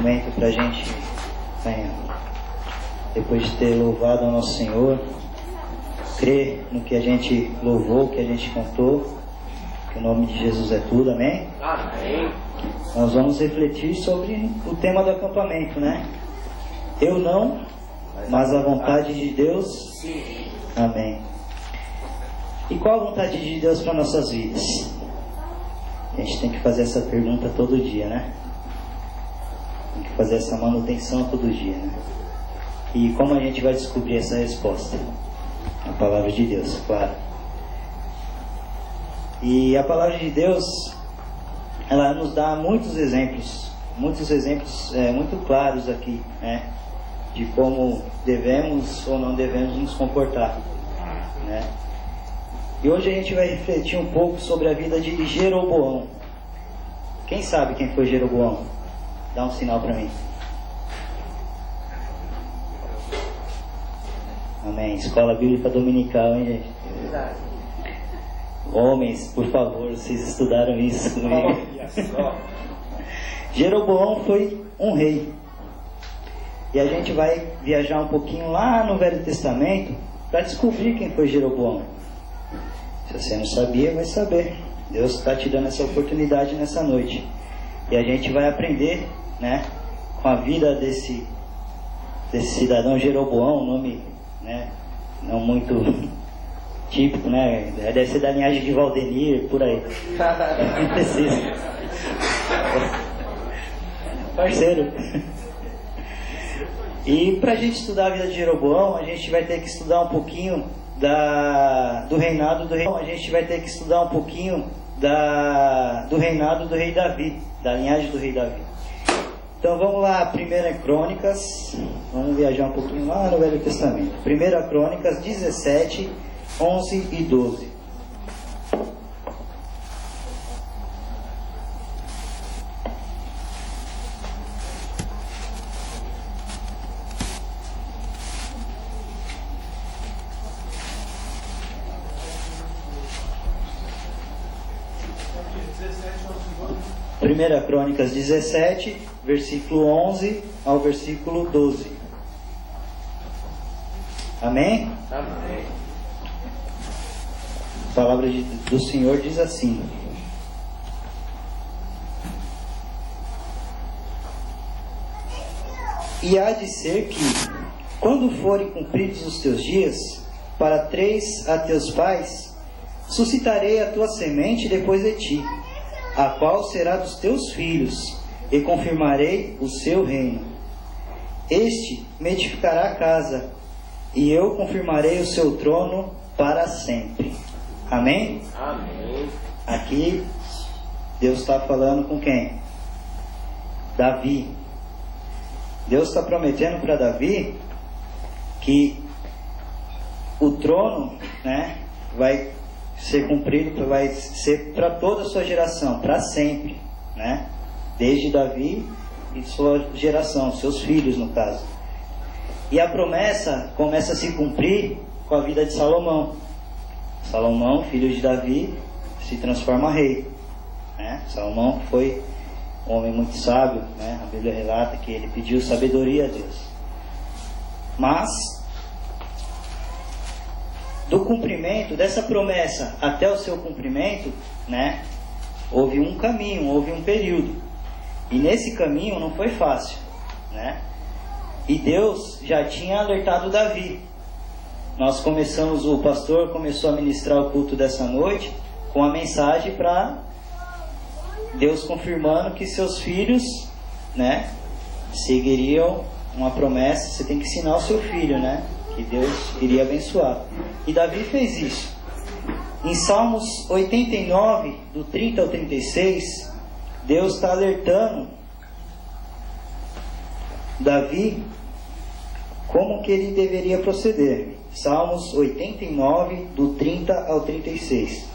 momento para a gente, depois de ter louvado ao nosso Senhor, crer no que a gente louvou, que a gente cantou, que o nome de Jesus é tudo, amém? Amém. Nós vamos refletir sobre o tema do acampamento, né? Eu não, mas a vontade de Deus, Sim. amém. E qual a vontade de Deus para nossas vidas? A gente tem que fazer essa pergunta todo dia, né? Tem que fazer essa manutenção todo dia, né? E como a gente vai descobrir essa resposta? A palavra de Deus, claro. E a palavra de Deus, ela nos dá muitos exemplos muito claros aqui, né? De como devemos ou não devemos nos comportar, né? E hoje a gente vai refletir um pouco sobre a vida de Jeroboão. Quem sabe quem foi Jeroboão? Dá um sinal para mim. Amém. Escola Bíblica Dominical, hein, gente? Verdade. Homens, por favor, vocês estudaram isso comigo. Jeroboão foi um rei. E a gente vai viajar um pouquinho lá no Velho Testamento para descobrir quem foi Jeroboão. Se você não sabia, vai saber. Deus está te dando essa oportunidade nessa noite. E a gente vai aprender, né, com a vida desse cidadão Jeroboão, um nome, né, não muito típico, né? Deve ser da linhagem de Valdenir, por aí. Não precisa. Parceiro. E para a gente estudar a vida de Jeroboão, a gente vai ter que estudar um pouquinho do reinado do rei. A gente vai ter que estudar um pouquinho do reinado do rei Davi, da linhagem do rei Davi. Então vamos lá, 1 Crônicas, vamos viajar um pouquinho lá no Velho Testamento. 1 Crônicas 17, 11 e 12. Primeira Crônicas 17, versículo 11 ao versículo 12. Amém? Amém. A palavra do Senhor diz assim: E há de ser que, quando forem cumpridos os teus dias, para 3 a teus pais, suscitarei a tua semente depois de ti, a qual será dos teus filhos, e confirmarei o seu reino. Este me edificará a casa, e eu confirmarei o seu trono para sempre. Amém? Amém. Aqui Deus está falando com quem? Davi. Deus está prometendo para Davi que o trono, né, vai ser cumprido, vai ser para toda a sua geração, para sempre, né? Desde Davi e sua geração, seus filhos no caso. E a promessa começa a se cumprir com a vida de Salomão. Salomão, filho de Davi, se transforma rei, né? Salomão foi um homem muito sábio, né? A Bíblia relata que ele pediu sabedoria a Deus. Mas do cumprimento dessa promessa até o seu cumprimento, né, houve um caminho, houve um período. E nesse caminho não foi fácil, né? E Deus já tinha alertado Davi. O pastor começou a ministrar o culto dessa noite com a mensagem para Deus confirmando que seus filhos, né, seguiriam uma promessa. Você tem que ensinar o seu filho, né, que Deus iria abençoar. E Davi fez isso. Em Salmos 89, do 30 ao 36, Deus está alertando Davi como que ele deveria proceder. Salmos 89, do 30 ao 36.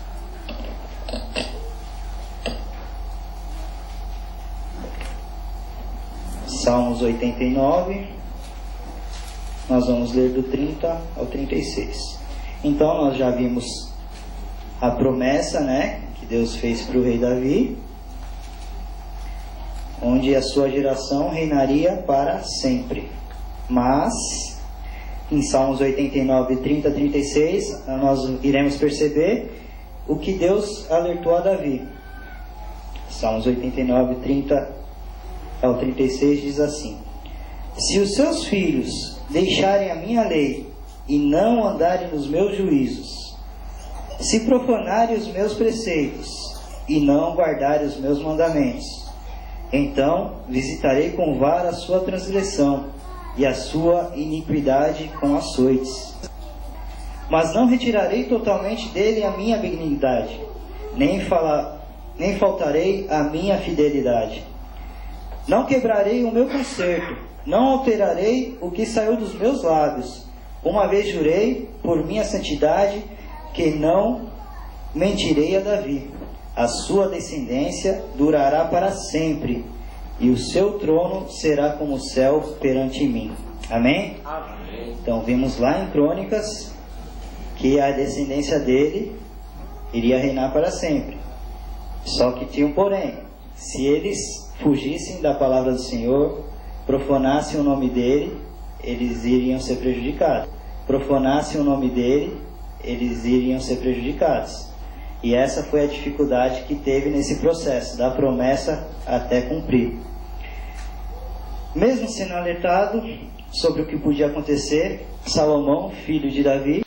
Salmos 89, nós vamos ler do 30 ao 36. Então nós já vimos a promessa, né, que Deus fez para o rei Davi, onde onde a sua geração reinaria para sempre. Mas, em Salmos 89, 30 a 36, nós iremos perceber o que Deus alertou a Davi. Salmos 89, 30 ao 36 diz assim: se os seus filhos deixarem a minha lei e não andarem nos meus juízos, se profanarem os meus preceitos e não guardarem os meus mandamentos, então visitarei com vara a sua transgressão e a sua iniquidade com açoites. Mas não retirarei totalmente dele a minha benignidade, nem faltarei a minha fidelidade. Não quebrarei o meu concerto, não alterarei o que saiu dos meus lábios. Uma vez jurei por minha santidade que não mentirei a Davi. A sua descendência durará para sempre, e o seu trono será como o céu perante mim. Amém? Amém. Então vimos lá em Crônicas que a descendência dele iria reinar para sempre. Só que tinha um porém: se eles fugissem da palavra do Senhor, profanassem o nome dele, eles iriam ser prejudicados. Profanassem o nome dele, eles iriam ser prejudicados. E essa foi a dificuldade que teve nesse processo, da promessa até cumprir. Mesmo sendo alertado sobre o que podia acontecer, Salomão, filho de Davi,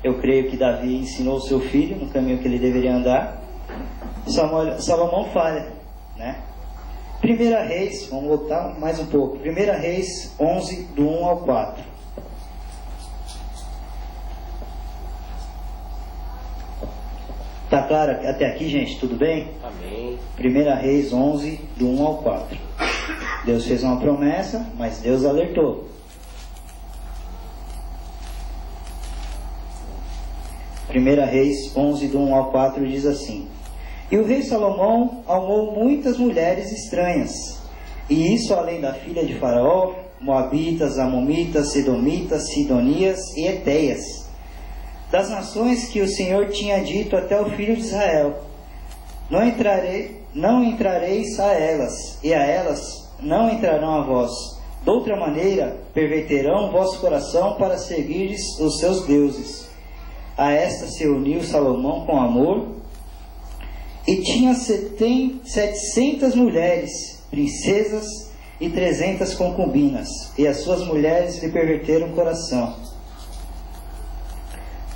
eu creio que Davi ensinou seu filho no caminho que ele deveria andar. Salomão falha, né? 1 Reis, vamos voltar mais um pouco. 1 Reis 11, do 1 ao 4. Tá claro até aqui, gente? Tudo bem? Amém. 1 Reis 11, do 1 ao 4. Deus fez uma promessa, mas Deus alertou. 1 Reis 11, do 1 ao 4 diz assim: e o rei Salomão amou muitas mulheres estranhas, e isso além da filha de Faraó, Moabitas, Amomitas, Sedomitas, Sidonias e Eteias, das nações que o Senhor tinha dito até o filho de Israel: não entrareis a elas, e a elas não entrarão a vós. De outra maneira, perverterão o vosso coração para seguires os seus deuses. A esta se uniu Salomão com amor, e tinha 700 mulheres, princesas, e 300 concubinas, e as suas mulheres lhe perverteram o coração.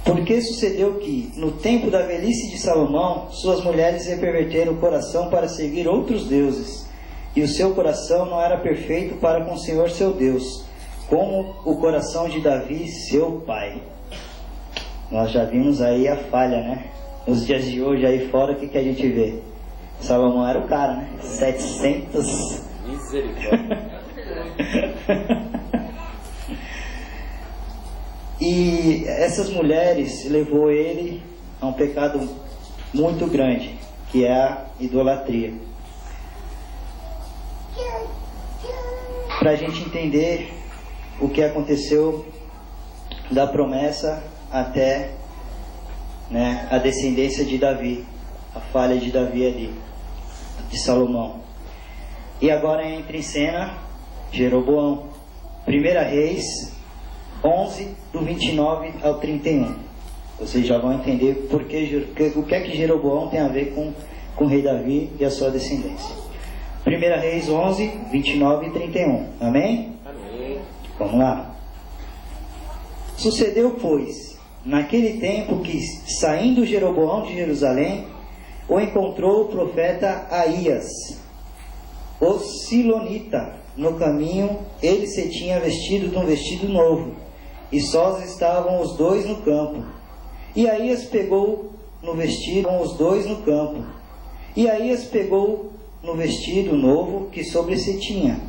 Porque sucedeu que, no tempo da velhice de Salomão, suas mulheres lhe perverteram o coração para seguir outros deuses, e o seu coração não era perfeito para com o Senhor seu Deus, como o coração de Davi, seu pai. Nós já vimos aí a falha, né? Nos dias de hoje, aí fora, o que a gente vê? Salomão era o cara, né? 700. Misericórdia. E essas mulheres levou ele a um pecado muito grande, que é a idolatria. Para a gente entender o que aconteceu da promessa até, né, a descendência de Davi, a falha de Davi ali, de Salomão. E agora entra em cena Jeroboão. 1 Reis 11, do 29 ao 31. Vocês já vão entender o que é que Jeroboão tem a ver com o rei Davi e a sua descendência. 1 Reis 11, 29 e 31. Amém? Amém. Vamos lá. Sucedeu, pois, naquele tempo que, saindo Jeroboão de Jerusalém, o encontrou o profeta Aías, o Silonita. No caminho, ele se tinha vestido de um vestido novo, e sós estavam os dois no campo. E Aías pegou no vestido com os dois no campo. E Aías pegou no vestido novo que sobre si tinha,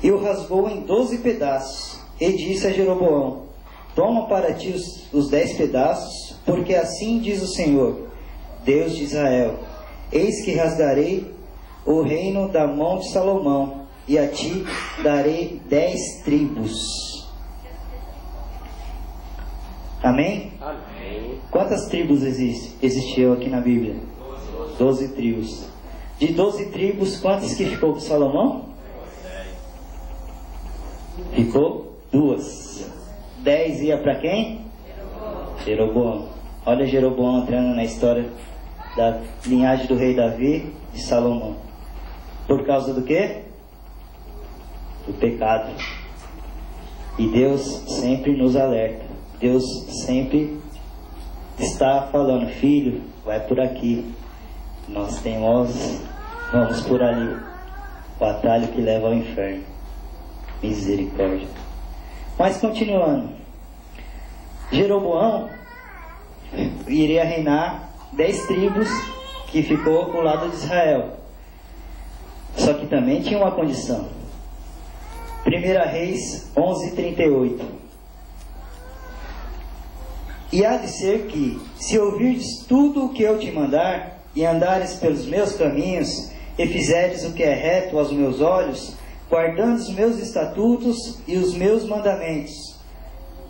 e o rasgou em 12 pedaços, e disse a Jeroboão: toma para ti os 10 pedaços, porque assim diz o Senhor, Deus de Israel: eis que rasgarei o reino da mão de Salomão, e a ti darei 10 tribos. Amém? Amém. Quantas tribos existiam aqui na Bíblia? 12 tribos. De 12 tribos, quantas que ficou com Salomão? Ficou 2. 10 ia para quem? Jeroboão. Olha Jeroboão entrando na história da linhagem do rei Davi de Salomão. Por causa do quê? Do pecado. E Deus sempre nos alerta. Deus sempre está falando: filho, vai por aqui. Nós teimosos, vamos por ali. O atalho que leva ao inferno. Misericórdia. Mas continuando. Jeroboão iria reinar 10 tribos que ficou pro lado de Israel. Só que também tinha uma condição. 1 Reis 11:38. E há de ser que, se ouvirdes tudo o que eu te mandar, e andares pelos meus caminhos, e fizeres o que é reto aos meus olhos, guardando os meus estatutos e os meus mandamentos,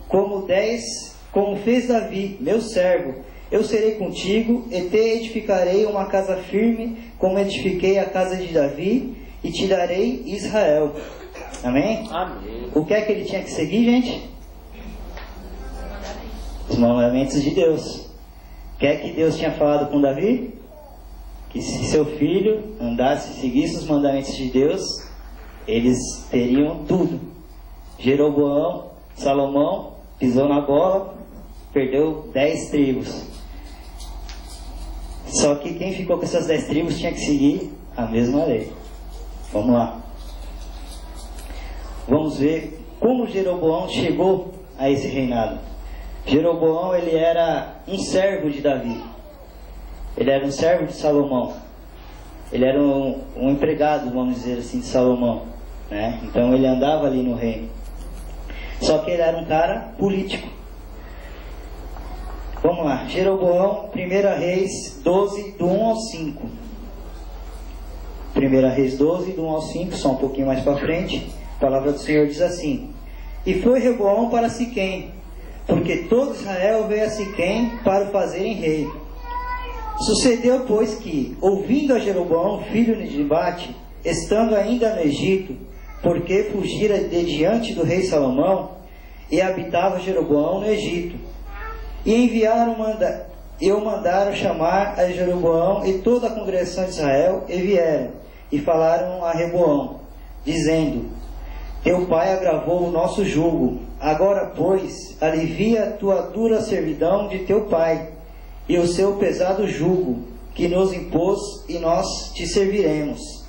como fez Davi, meu servo, eu serei contigo, e te edificarei uma casa firme, como edifiquei a casa de Davi, e te darei Israel. Amém? Amém. O que é que ele tinha que seguir, gente? Os mandamentos de Deus. O que é que Deus tinha falado com Davi? Que se seu filho andasse e seguisse os mandamentos de Deus, eles teriam tudo. Jeroboão, Salomão, pisou na bola, perdeu 10 tribos. Só que quem ficou com essas 10 tribos tinha que seguir a mesma lei. Vamos lá. Vamos ver como Jeroboão chegou a esse reinado. Jeroboão, ele era um servo de Davi. Ele era um servo de Salomão. Ele era um empregado, vamos dizer assim, de Salomão, né? Então ele andava ali no reino. Só que ele era um cara político. Vamos lá. Jeroboão, 1 Reis 12, do 1 ao 5. 1 Reis 12, do 1 ao 5, só um pouquinho mais para frente. A palavra do Senhor diz assim: E foi Reboão para Siquém, porque todo Israel veio a Siquém para o fazerem rei. Sucedeu, pois, que, ouvindo a Jeroboão, filho de Nebate, estando ainda no Egito, porque fugira de diante do rei Salomão, e habitava Jeroboão no Egito, e mandaram chamar a Jeroboão e toda a congregação de Israel, e vieram, e falaram a Reboão, dizendo: Teu pai agravou o nosso jugo, agora, pois, alivia a tua dura servidão de teu pai, e o seu pesado jugo, que nos impôs, e nós te serviremos.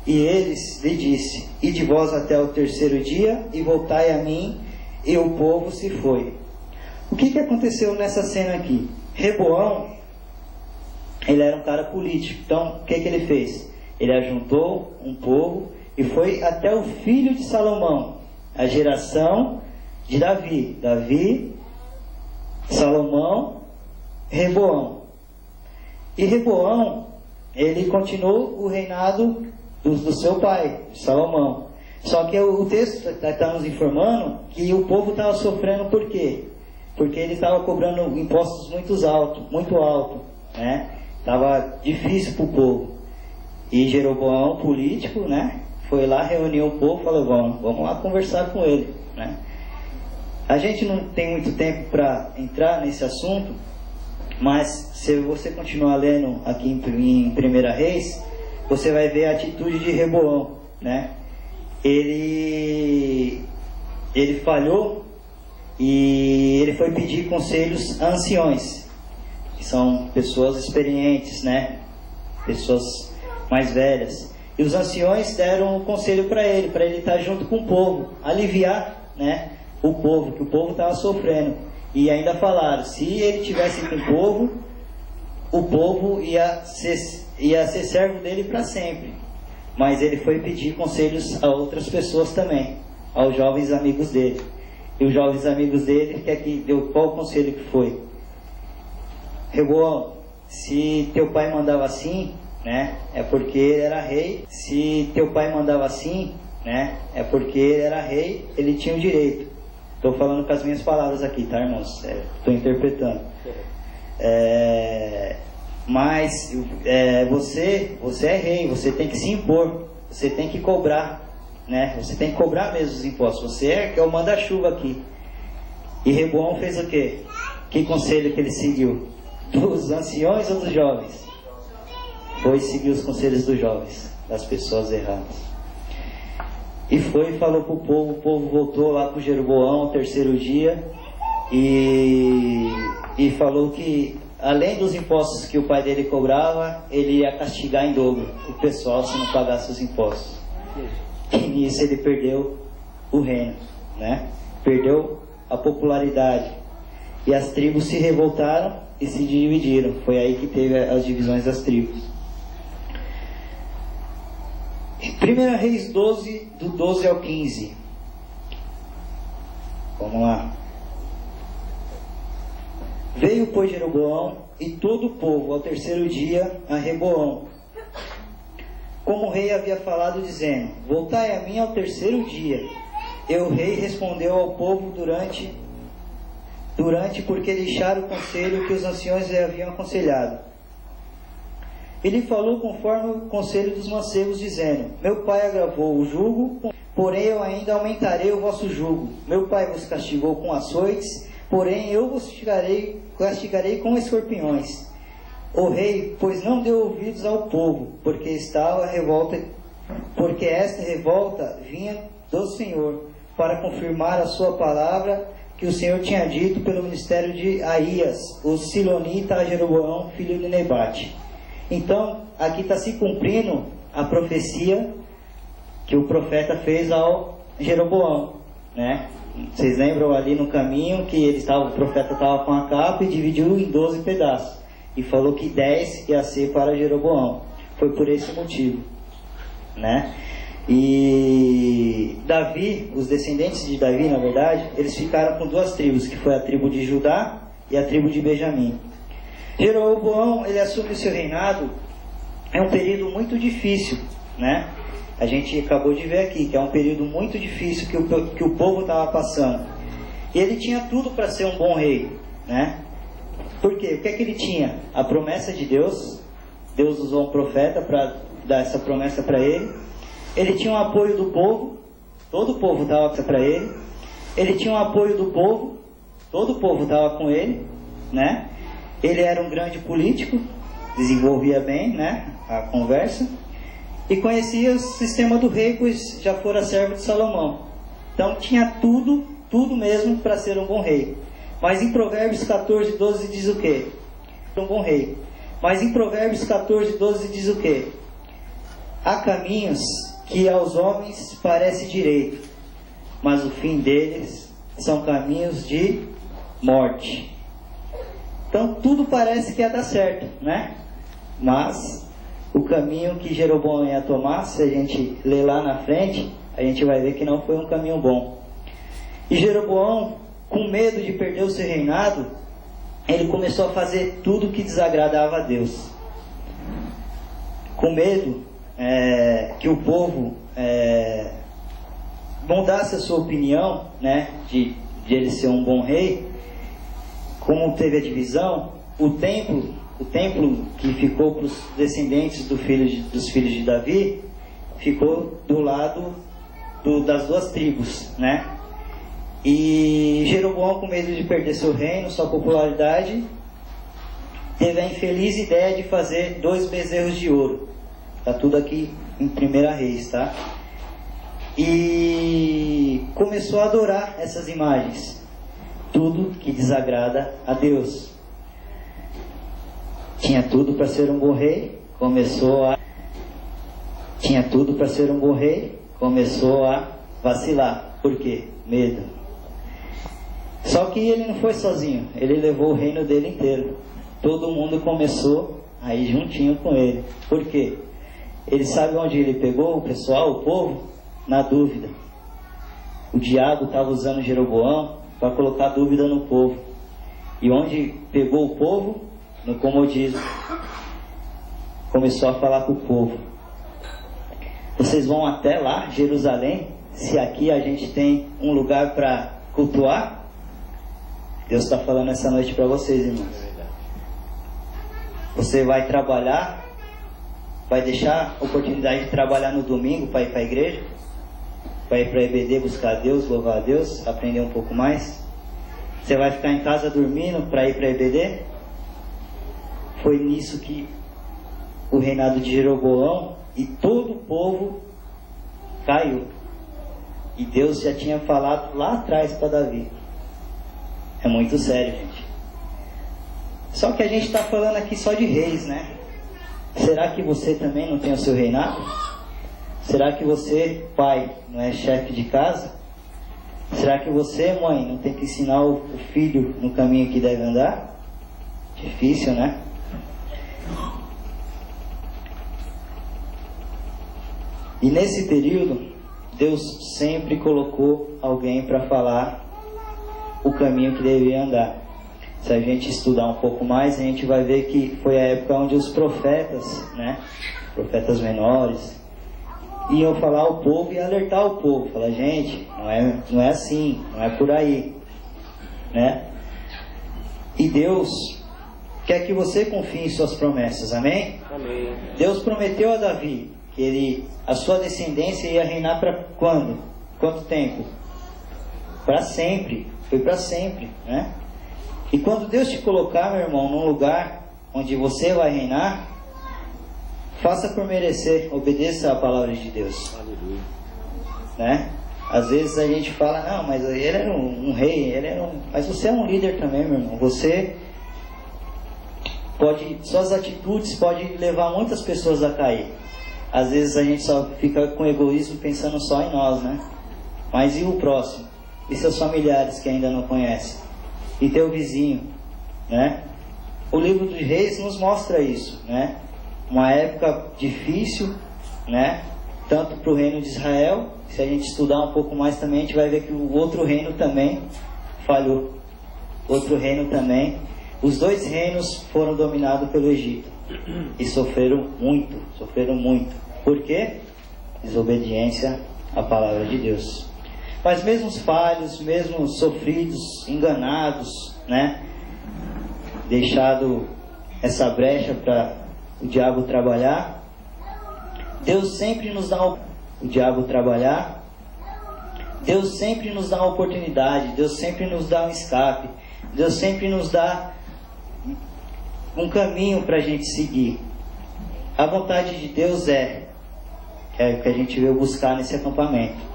E eles lhe disse: Ide vós até o 3º dia, e voltai a mim. E o povo se foi. O que aconteceu nessa cena aqui? Reboão, ele era um cara político. Então, o que ele fez? Ele ajuntou um povo e foi até o filho de Salomão, a geração de Davi. Davi, Salomão, Reboão. E Reboão, ele continuou o reinado do seu pai, Salomão. Só que o texto está nos informando que o povo estava sofrendo por quê? Porque ele estava cobrando impostos muito alto, né? Estava difícil para o povo. E Jeroboão, político, né? Foi lá, reuniu o povo e falou: vamos lá conversar com ele, né? A gente não tem muito tempo para entrar nesse assunto, mas se você continuar lendo aqui em 1 Reis, você vai ver a atitude de Reboão, né? Ele falhou e ele foi pedir conselhos a anciões, que são pessoas experientes, né? Pessoas mais velhas. E os anciões deram um conselho para ele estar junto com o povo, aliviar, né, o povo, que o povo estava sofrendo. E ainda falaram: se ele tivesse com o povo ia ser servo dele para sempre. Mas ele foi pedir conselhos a outras pessoas também, aos jovens amigos dele. E os jovens amigos dele, deu qual conselho que foi? Reboão, se teu pai mandava assim, né, é porque ele era rei. Se teu pai mandava assim, né, é porque ele era rei, ele tinha o direito. Estou falando com as minhas palavras aqui, tá, irmãos? Estou interpretando. mas você é rei, você tem que se impor, você tem que cobrar, né? Você tem que cobrar mesmo os impostos, você é o manda-chuva aqui. E Reboão fez o quê? Que conselho que ele seguiu? Dos anciões ou dos jovens? Foi seguir os conselhos dos jovens, das pessoas erradas. E foi e falou para o povo voltou lá para o Jeroboão, o terceiro dia, e falou que, além dos impostos que o pai dele cobrava, ele ia castigar em dobro o pessoal se não pagasse os impostos. E nisso ele perdeu o reino, né? Perdeu a popularidade. E as tribos se revoltaram e se dividiram. Foi aí que teve as divisões das tribos. 1 Reis 12, do 12 ao 15. Vamos lá. Veio, pois, Jeroboão e todo o povo ao terceiro dia a Reboão, como o rei havia falado, dizendo: voltai a mim ao terceiro dia. E o rei respondeu ao povo durante porque deixaram o conselho que os anciões lhe haviam aconselhado. Ele falou conforme o conselho dos mancebos, dizendo: meu pai agravou o jugo, porém eu ainda aumentarei o vosso jugo. Meu pai vos castigou com açoites, porém eu vos castigarei com escorpiões. O rei, pois, não deu ouvidos ao povo, porque esta revolta vinha do Senhor, para confirmar a sua palavra que o Senhor tinha dito pelo ministério de Aías, o silonita, a Jeroboão, filho de Nebate. Então, aqui está se cumprindo a profecia que o profeta fez ao Jeroboão, né? Vocês lembram ali no caminho que o profeta estava com a capa e dividiu em 12 pedaços. E falou que 10 ia ser para Jeroboão. Foi por esse motivo, né? E Davi, os descendentes de Davi, na verdade, eles ficaram com duas tribos, que foi a tribo de Judá e a tribo de Benjamim. Jeroboão, ele assume o seu reinado, é um período muito difícil, né? A gente acabou de ver aqui que é um período muito difícil que o povo estava passando. E ele tinha tudo para ser um bom rei, né? Por quê? O que é que ele tinha? A promessa de Deus. Deus usou um profeta para dar essa promessa para ele. Ele tinha o apoio do povo. Todo o povo estava para ele. Ele tinha o apoio do povo. Todo o povo estava com ele, né? Ele era um grande político, desenvolvia bem, né, a conversa, e conhecia o sistema do rei, pois já fora servo de Salomão. Então tinha tudo mesmo para ser um bom rei. Mas em Provérbios 14, 12 diz o quê? Um bom rei. Mas em Provérbios 14, 12 diz o quê? Há caminhos que aos homens parece direito, mas o fim deles são caminhos de morte. Então tudo parece que ia dar certo, né? Mas o caminho que Jeroboão ia tomar, se a gente ler lá na frente, a gente vai ver que não foi um caminho bom. E Jeroboão, com medo de perder o seu reinado, ele começou a fazer tudo que desagradava a Deus. Com medo que o povo mudasse a sua opinião, né, de ele ser um bom rei. Como teve a divisão, o templo que ficou para os descendentes dos filhos de Davi, ficou do lado das duas tribos, né? E Jeroboão, com medo de perder seu reino, sua popularidade, teve a infeliz ideia de fazer 2 bezerros de ouro. Está tudo aqui em 1 Reis, tá? E começou a adorar essas imagens. Tudo que desagrada a Deus. Tinha tudo para ser um bom rei, começou a vacilar. Por quê? Medo. Só que ele não foi sozinho, ele levou o reino dele inteiro. Todo mundo começou a ir juntinho com ele. Por quê? Ele sabe onde ele pegou o pessoal, o povo? Na dúvida. O diabo estava usando Jeroboão para colocar dúvida no povo. E onde pegou o povo? No comodismo. Começou a falar com o povo: vocês vão até lá, Jerusalém, se aqui a gente tem um lugar para cultuar? Deus está falando essa noite para vocês, irmãos. Você vai trabalhar, vai deixar a oportunidade de trabalhar no domingo para ir para a igreja, para ir para a EBD buscar a Deus, louvar a Deus, aprender um pouco mais? Você vai ficar em casa dormindo para ir para a EBD? Foi nisso que o reinado de Jeroboão e todo o povo caiu. E Deus já tinha falado lá atrás para Davi. É muito sério, gente. Só que a gente está falando aqui só de reis, né? Será que você também não tem o seu reinado? Será que você, pai, não é chefe de casa? Será que você, mãe, não tem que ensinar o filho no caminho que deve andar? Difícil, né? E nesse período, Deus sempre colocou alguém para falar o caminho que devia andar. Se a gente estudar um pouco mais, a gente vai ver que foi a época onde os profetas, né, profetas menores, iam falar ao povo e alertar o povo. Falar, gente, não é assim, não é por aí, né? E Deus quer que você confie em suas promessas, amém? Amém. Deus prometeu a Davi que a sua descendência ia reinar para quando? Quanto tempo? Para sempre. Foi para sempre, né? E quando Deus te colocar, meu irmão, num lugar onde você vai reinar, faça por merecer, obedeça à palavra de Deus. Aleluia. Né? Às vezes a gente fala, não, mas ele era um rei, mas você é um líder também, meu irmão. Você suas atitudes podem levar muitas pessoas a cair. Às vezes a gente só fica com egoísmo pensando só em nós, né? Mas e o próximo? E seus familiares que ainda não conhecem? E teu vizinho, né? O livro dos Reis nos mostra isso, né? Uma época difícil, né? Tanto para o reino de Israel, se a gente estudar um pouco mais também, a gente vai ver que o outro reino também falhou. Outro reino também. Os dois reinos foram dominados pelo Egito. E sofreram muito. Por quê? Desobediência à palavra de Deus. Mas mesmo os falhos, mesmo sofridos, enganados, né? Deixado essa brecha para o diabo trabalhar, Deus sempre nos dá Deus sempre nos dá uma oportunidade, Deus sempre nos dá um escape, Deus sempre nos dá um caminho para a gente seguir. A vontade de Deus é o que a gente veio buscar nesse acampamento.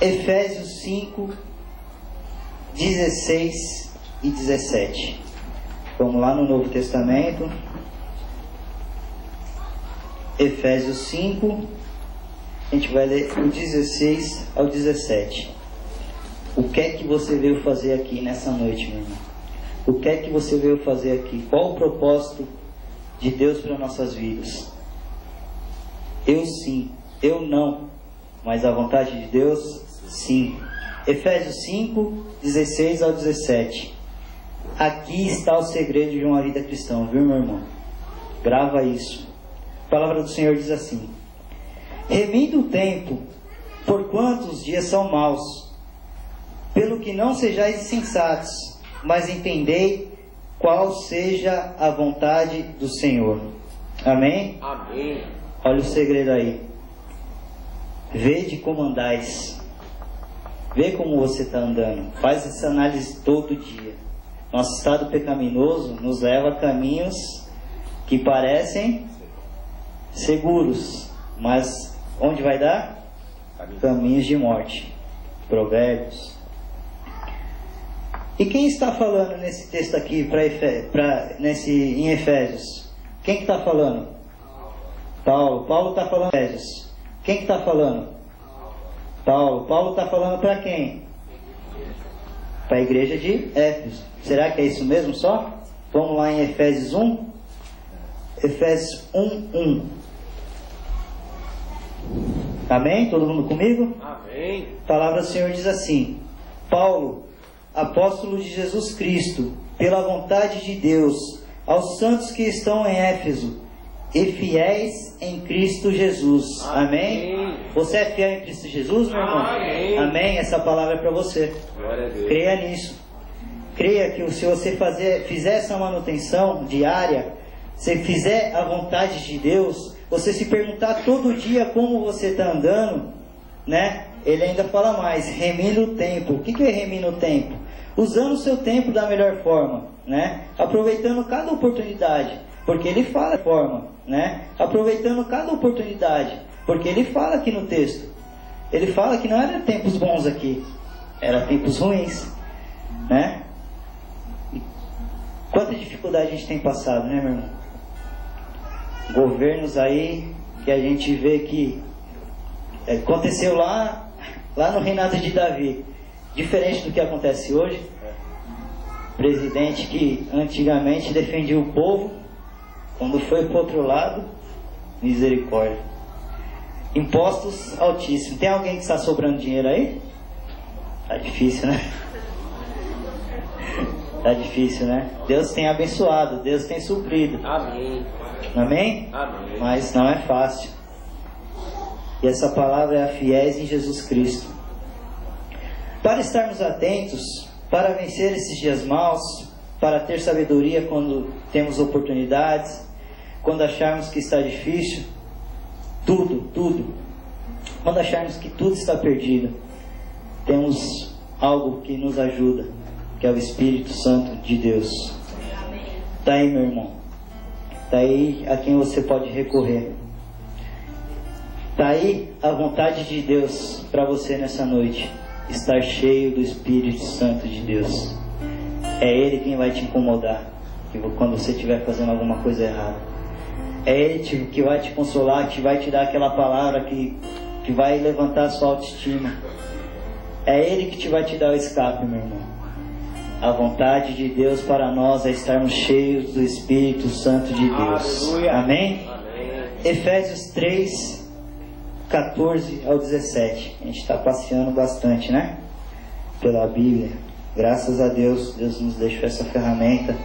Efésios 5, 16 e 17. Vamos lá no Novo Testamento. Efésios 5, a gente vai ler o 16 ao 17. O que é que você veio fazer aqui nessa noite, meu irmão? O que é que você veio fazer aqui? Qual o propósito de Deus para nossas vidas? Eu sim, eu não, mas a vontade de Deus, sim. Efésios 5, 16 ao 17. Aqui está o segredo de uma vida cristã, viu, meu irmão? Grava isso. A palavra do Senhor diz assim: remindo o tempo, porquanto os dias são maus, pelo que não sejais insensatos, mas entendei qual seja a vontade do Senhor. Amém? Amém. Olha o segredo aí. Vede como andais. Vê como você está andando. Faz essa análise todo dia. Nosso estado pecaminoso nos leva a caminhos que parecem seguros, mas onde vai dar? Caminhos de morte. Provérbios. E quem está falando nesse texto aqui em Efésios? Quem que está falando? Paulo. Paulo está falando em Efésios. Quem que está falando? Paulo. Paulo está falando para quem? Para a igreja de Éfeso. Será que é isso mesmo só? Vamos lá em Efésios 1. Efésios 1:1. Amém? Todo mundo comigo? Amém. A palavra do Senhor diz assim: Paulo, apóstolo de Jesus Cristo, pela vontade de Deus, aos santos que estão em Éfeso e fiéis em Cristo Jesus. Amém? Amém. Você é fiel em Cristo Jesus, meu irmão? Amém. Amém? Essa palavra é para você. Glória a Deus. Creia nisso. Creia que se você fizer essa manutenção diária, você fizer a vontade de Deus, você se perguntar todo dia como você está andando, né? Ele ainda fala mais, remindo o tempo. O que é remindo o tempo? Usando o seu tempo da melhor forma, né? Aproveitando cada oportunidade, porque ele fala de forma, né? Aproveitando cada oportunidade, porque ele fala aqui no texto. Ele fala que não era tempos bons aqui, era tempos ruins, né? E quanta dificuldade a gente tem passado, né, meu irmão? Governos aí que a gente vê que aconteceu lá no reinado de Davi, diferente do que acontece hoje. Presidente que antigamente defendia o povo, quando foi para o outro lado, misericórdia. Impostos altíssimos. Tem alguém que está sobrando dinheiro aí? Tá difícil, né? Tá difícil, né? Deus tem abençoado, Deus tem suprido. Amém. Amém? Amém. Mas não é fácil. E essa palavra é a fiéis em Jesus Cristo. Para estarmos atentos, para vencer esses dias maus, para ter sabedoria quando temos oportunidades, quando acharmos que está difícil, tudo. Quando acharmos que tudo está perdido, temos algo que nos ajuda, que é o Espírito Santo de Deus. Está aí, meu irmão. Está aí a quem você pode recorrer. Está aí a vontade de Deus para você nessa noite. Estar cheio do Espírito Santo de Deus. É Ele quem vai te incomodar quando você estiver fazendo alguma coisa errada. É Ele que vai te consolar, que vai te dar aquela palavra que vai levantar a sua autoestima. É Ele que vai te dar o escape, meu irmão. A vontade de Deus para nós é estarmos cheios do Espírito Santo de Deus. Aleluia. Amém? Amém. Efésios 3, 14 ao 17. A gente está passeando bastante, né? Pela Bíblia. Graças a Deus, Deus nos deixou essa ferramenta.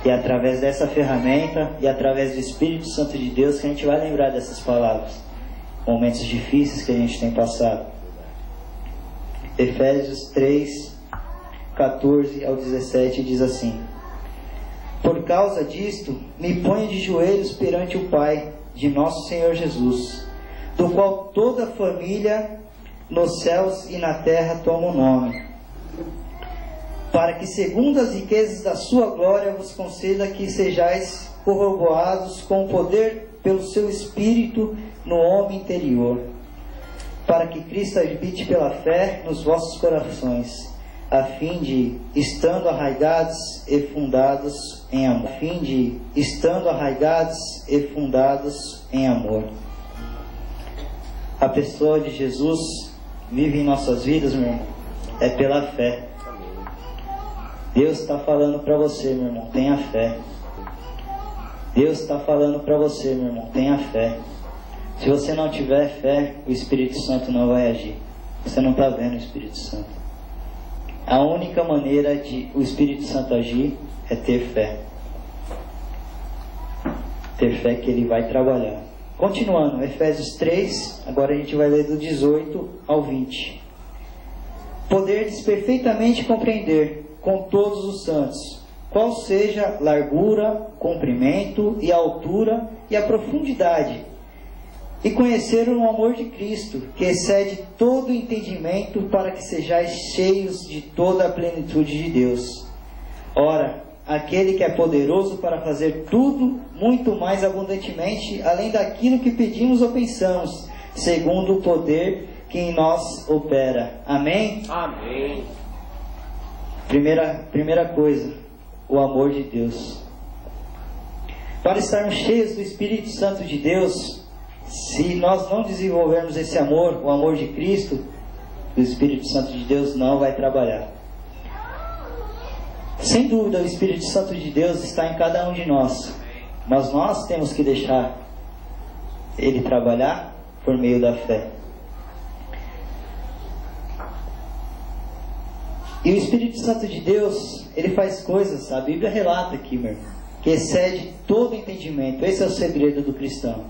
E é através dessa ferramenta e através do Espírito Santo de Deus que a gente vai lembrar dessas palavras. Momentos difíceis que a gente tem passado. Efésios 3, 14 ao 17 diz assim: Por causa disto, me ponho de joelhos perante o Pai de nosso Senhor Jesus, do qual toda a família nos céus e na terra toma o nome, para que segundo as riquezas da sua glória vos conceda que sejais corroborados com o poder pelo seu Espírito no homem interior, para que Cristo habite pela fé nos vossos corações, a fim de, estando arraigados e fundados em amor, A pessoa de Jesus vive em nossas vidas, meu irmão, é pela fé. Deus está falando para você, meu irmão, tenha fé. Deus está falando para você, meu irmão, tenha fé. Se você não tiver fé, o Espírito Santo não vai agir. Você não está vendo o Espírito Santo. A única maneira de o Espírito Santo agir é ter fé. Ter fé que Ele vai trabalhar. Continuando, Efésios 3, agora a gente vai ler do 18 ao 20. Poderdes perfeitamente compreender com todos os santos qual seja a largura, comprimento e a altura e a profundidade, e conhecer o amor de Cristo, que excede todo entendimento, para que sejais cheios de toda a plenitude de Deus. Ora, aquele que é poderoso para fazer tudo muito mais abundantemente, além daquilo que pedimos ou pensamos, segundo o poder que em nós opera. Amém? Amém. Primeira coisa, o amor de Deus. Para estarmos cheios do Espírito Santo de Deus, se nós não desenvolvermos esse amor, o amor de Cristo, o Espírito Santo de Deus não vai trabalhar. Sem dúvida, o Espírito Santo de Deus está em cada um de nós, mas nós temos que deixar Ele trabalhar por meio da fé. E o Espírito Santo de Deus, Ele faz coisas, a Bíblia relata aqui, meu irmão, que excede todo entendimento. Esse é o segredo do cristão.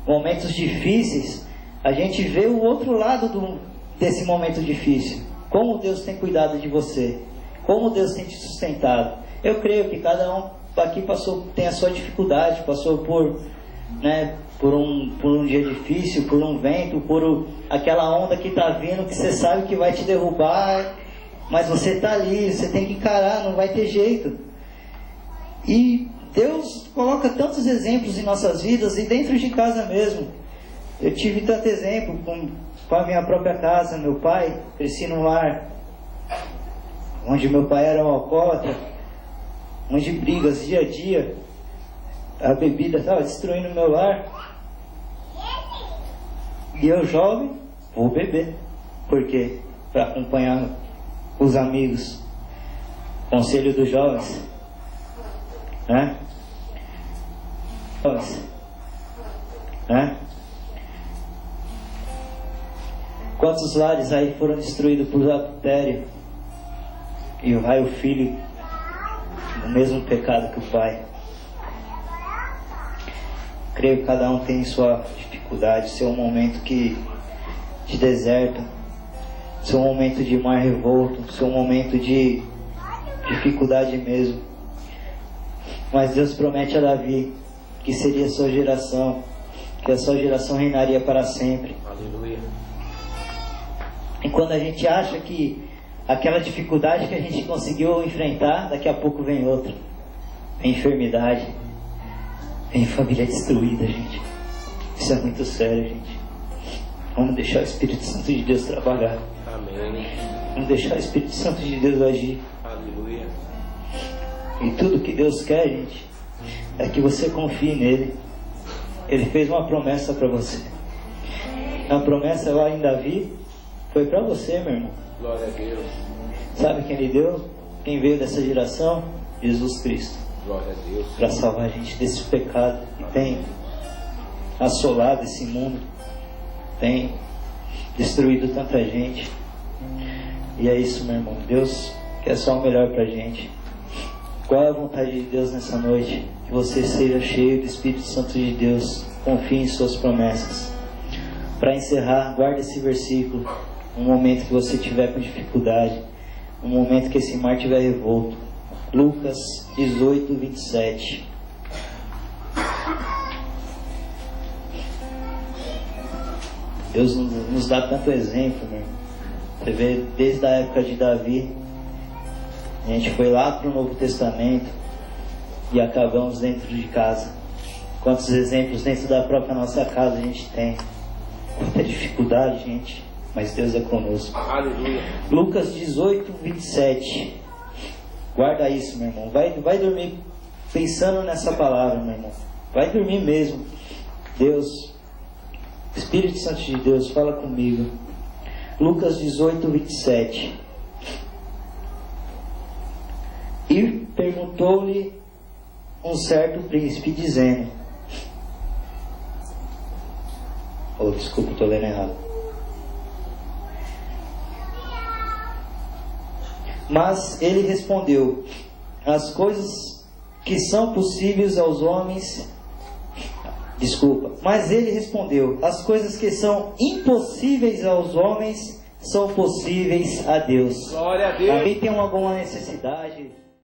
Momentos difíceis, a gente vê o outro lado desse momento difícil. Como Deus tem cuidado de você. Como Deus tem te sustentado. Eu creio que cada um aqui tem a sua dificuldade, passou por, né, por um dia difícil, por um vento, por aquela onda que está vindo, que você sabe que vai te derrubar, mas você está ali, você tem que encarar, não vai ter jeito. E Deus coloca tantos exemplos em nossas vidas e dentro de casa mesmo. Eu tive tanto exemplo com a minha própria casa, meu pai, cresci num lar onde meu pai era um alcoólatra, onde brigas dia a dia, a bebida estava destruindo o meu lar. E eu, jovem, vou beber. Por quê? Para acompanhar os amigos. Conselho dos jovens. Né? Jovens. Né? Quantos lares aí foram destruídos por adultério? E vai o filho no mesmo pecado que o pai. Creio que cada um tem sua dificuldade, seu momento de deserto, seu momento de mar revolto, seu momento de dificuldade mesmo. Mas Deus promete a Davi que seria a sua geração, que a sua geração reinaria para sempre. Aleluia. E quando a gente acha que aquela dificuldade que a gente conseguiu enfrentar, daqui a pouco vem outra. Vem enfermidade, vem família destruída, gente. Isso é muito sério, gente. Vamos deixar o Espírito Santo de Deus trabalhar. Amém. Vamos deixar o Espírito Santo de Deus agir. Aleluia. E tudo que Deus quer, gente, é que você confie nele. Ele fez uma promessa para você. A promessa lá em Davi foi para você, meu irmão. Glória a Deus. Sabe quem ele deu? Quem veio dessa geração? Jesus Cristo. Glória a Deus. Para salvar a gente desse pecado que tem assolado esse mundo, tem destruído tanta gente. E é isso, meu irmão. Deus quer só o melhor pra gente. Qual é a vontade de Deus nessa noite? Que você seja cheio do Espírito Santo de Deus. Confie em suas promessas. Para encerrar, guarda esse versículo. Um momento que você tiver com dificuldade, um momento que esse mar estiver revolto. Lucas 18, 27. Deus nos dá tanto exemplo, meu irmão. Você vê desde a época de Davi, a gente foi lá para o Novo Testamento e acabamos dentro de casa. Quantos exemplos dentro da própria nossa casa a gente tem? Quanta dificuldade, gente, mas Deus é conosco. Aleluia. Lucas 18, 27. Guarda isso, meu irmão. Vai dormir pensando nessa palavra, meu irmão. Vai dormir mesmo. Deus, Espírito Santo de Deus, fala comigo. Lucas 18, 27. E perguntou-lhe um certo príncipe, dizendo... Oh, desculpa, estou lendo errado. Mas ele respondeu: as coisas que são possíveis aos homens... Mas ele respondeu: as coisas que são impossíveis aos homens são possíveis a Deus. Glória a Deus. Alguém tem alguma necessidade?